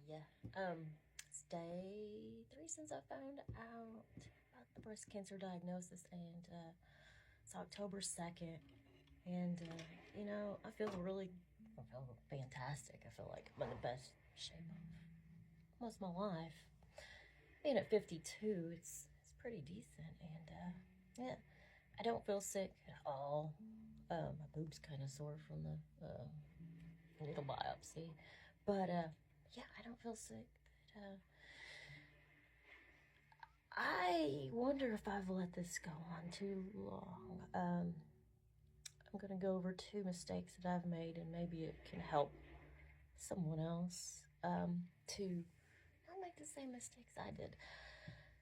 It's day 3 since I found out about the breast cancer diagnosis, and it's October 2nd. And I feel fantastic. I feel like I'm in the best shape of most of my life. Being at 52, it's pretty decent, and yeah, I don't feel sick at all. My boob's kind of sore from the needle biopsy, but yeah, I don't feel sick. But I wonder if I've let this go on too long. I'm gonna go over 2 mistakes that I've made, and maybe it can help someone else to not make the same mistakes I did.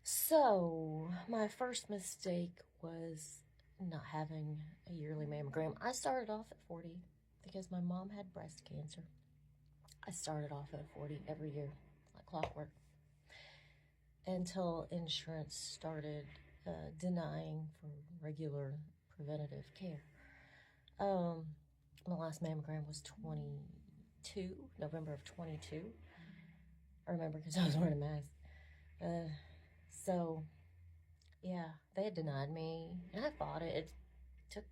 So, my first mistake was not having a yearly mammogram. I started off at 40 because my mom had breast cancer. I started off at 40 every year, like clockwork, until insurance started denying for regular preventative care. My last mammogram was 22, November of 22. I remember because I was wearing a mask. So, yeah, they had denied me, and I fought it. It took,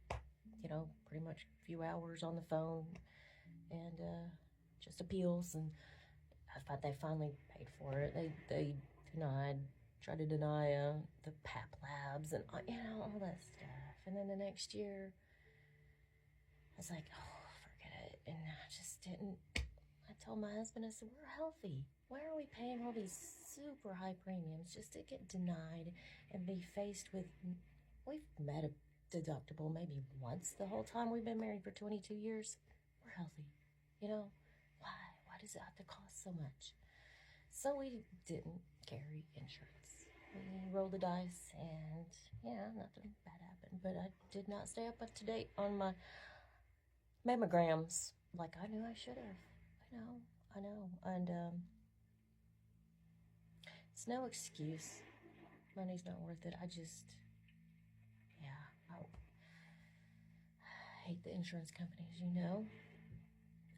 pretty much a few hours on the phone and just appeals, and they finally paid for it. They tried to deny the PAP labs and all that stuff. And then the next year, I was like, oh, forget it. And I just didn't. I told my husband, I said, we're healthy. Why are we paying all these super high premiums just to get denied and be faced with, we've met a deductible maybe once the whole time we've been married for 22 years. We're healthy. Why? Why does it have to cost so much? So we didn't carry insurance. We rolled the dice, and nothing bad happened. But I did not stay up to date on my mammograms like I knew I should have. I know. And it's no excuse. Money's not worth it. I hate the insurance companies,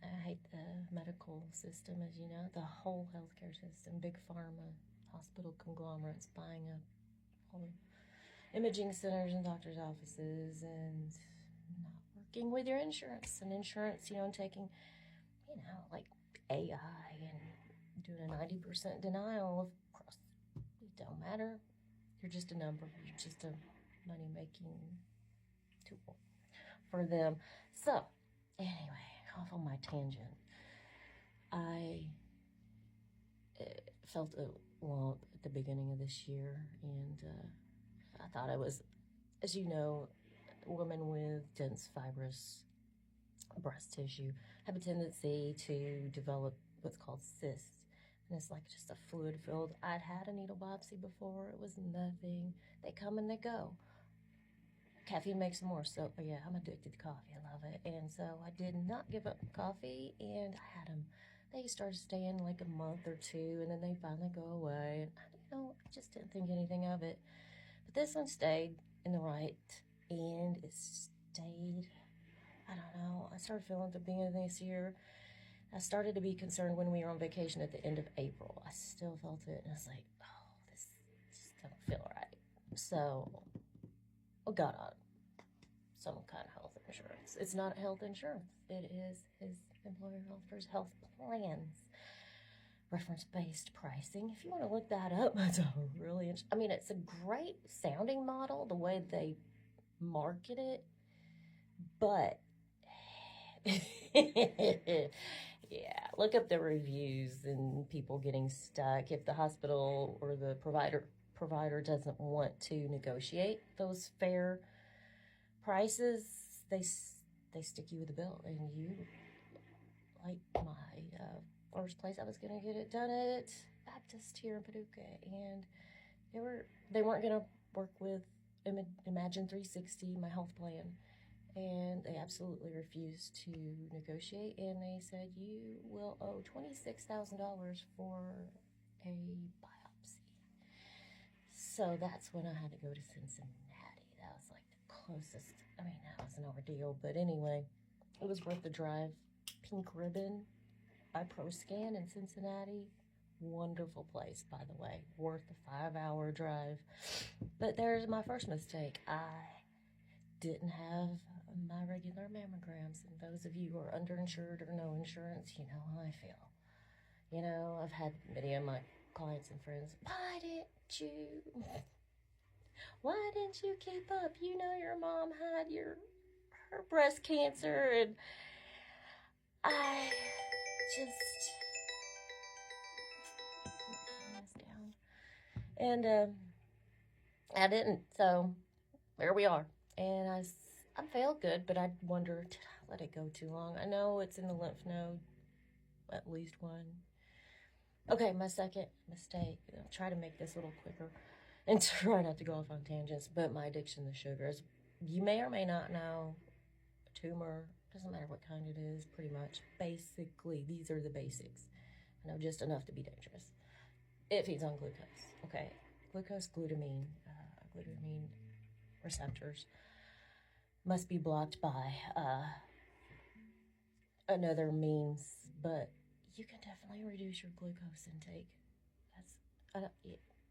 I hate the medical system, as you know, the whole healthcare system, big pharma, hospital conglomerates buying up all the imaging centers and doctors' offices, and not working with your insurance. And insurance, and taking, like AI and doing a 90% denial of course. It don't matter. You're just a number. You're just a money-making tool for them. So, anyway, off on my tangent. I felt a lump at the beginning of this year, and I thought I was, as you know, a woman with dense fibrous breast tissue have a tendency to develop what's called cysts. And it's like just a fluid filled. I'd had a needle biopsy before. It was nothing. They come and they go. Caffeine makes more. So, yeah, I'm addicted to coffee. I love it. And so I did not give up coffee, and I had them. They started staying like a month or two, and then they finally go away. And, I just didn't think anything of it. But this one stayed in the right, and it stayed. I don't know. I started feeling at the beginning of this year. I started to be concerned when we were on vacation at the end of April. I still felt it, and I was like, oh, this just don't feel right. So I got on some kind of health insurance. It's not health insurance. It is his employer offers health plans. Reference-based pricing. If you want to look that up, it's it's a great sounding model, the way they market it, but yeah, look up the reviews and people getting stuck. If the hospital or the provider doesn't want to negotiate those fair prices, they stick you with the bill, and you, like my first place I was gonna get it done at Baptist here in Paducah, and they weren't gonna work with Imagine 360, my health plan, and they absolutely refused to negotiate, and they said you will owe $26,000 for a biopsy. So that's when I had to go to Cincinnati. That was like the closest. That was an ordeal, but anyway, it was worth the drive. Pink Ribbon by ProScan in Cincinnati. Wonderful place, by the way, worth the 5 hour drive. But there's my first mistake. I didn't have my regular mammograms. And those of you who are underinsured or no insurance, you know how I feel. You know, I've had many of my clients and friends, why didn't you keep up? You know your mom had her breast cancer, and I just down. And I didn't, so there we are. And I felt good, but I wonder, did I let it go too long? I know it's in the lymph node, at least one. Okay, my second mistake. I'll try to make this a little quicker and try not to go off on tangents, but my addiction to sugar is, you may or may not know, a tumor, doesn't matter what kind it is, pretty much. Basically, these are the basics. I know just enough to be dangerous. It feeds on glucose. Okay, glucose, glutamine receptors must be blocked by another means, but you can definitely reduce your glucose intake.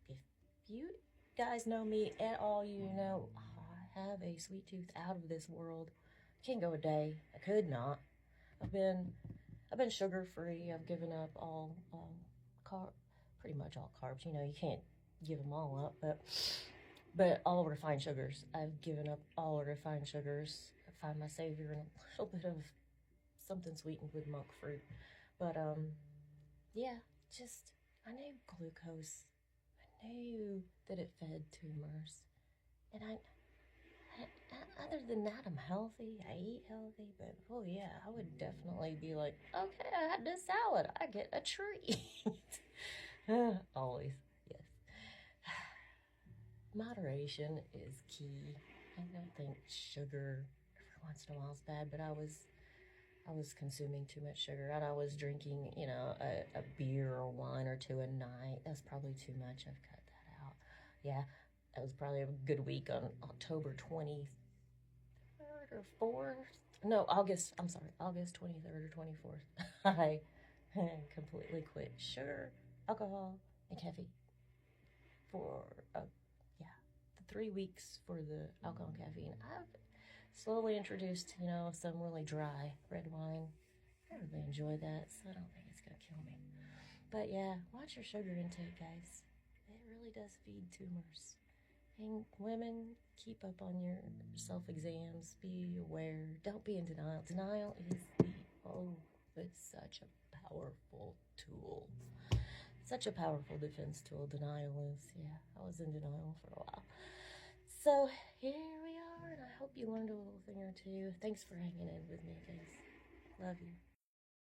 If you guys know me at all, you know I have a sweet tooth out of this world. Can't go a day. I could not. I've been sugar free. I've given up all pretty much all carbs. You know, you can't give them all up, but all refined sugars. I've given up all refined sugars. I find my savior in a little bit of something sweetened with monk fruit. But yeah, just I knew glucose. I knew that it fed tumors, and I other than that, I'm healthy. I eat healthy, but oh yeah, I would definitely be like, okay, I had this salad. I get a treat. Always, yes. Moderation is key. I don't think sugar every once in a while is bad, but I was consuming too much sugar, and I was drinking, you know, a beer or wine or two a night. That's probably too much. I've cut that out. Yeah, that was probably a good week on October 23rd or 4th. No, August. I'm sorry, August 23rd or 24th. I completely quit sugar, alcohol, and caffeine for yeah, the 3 weeks for the alcohol and caffeine. I've slowly introduced, you know, some really dry red wine. I really enjoy that, so I don't think it's gonna kill me. But yeah, watch your sugar intake, guys. It really does feed tumors. And women, keep up on your self exams. Be aware. Don't be in denial. Denial is it's such a powerful tool. Such a powerful defense tool. Denial is. Yeah, I was in denial for a while. So here we are, and I hope you learned a little thing or two. Thanks for hanging in with me, guys. Love you.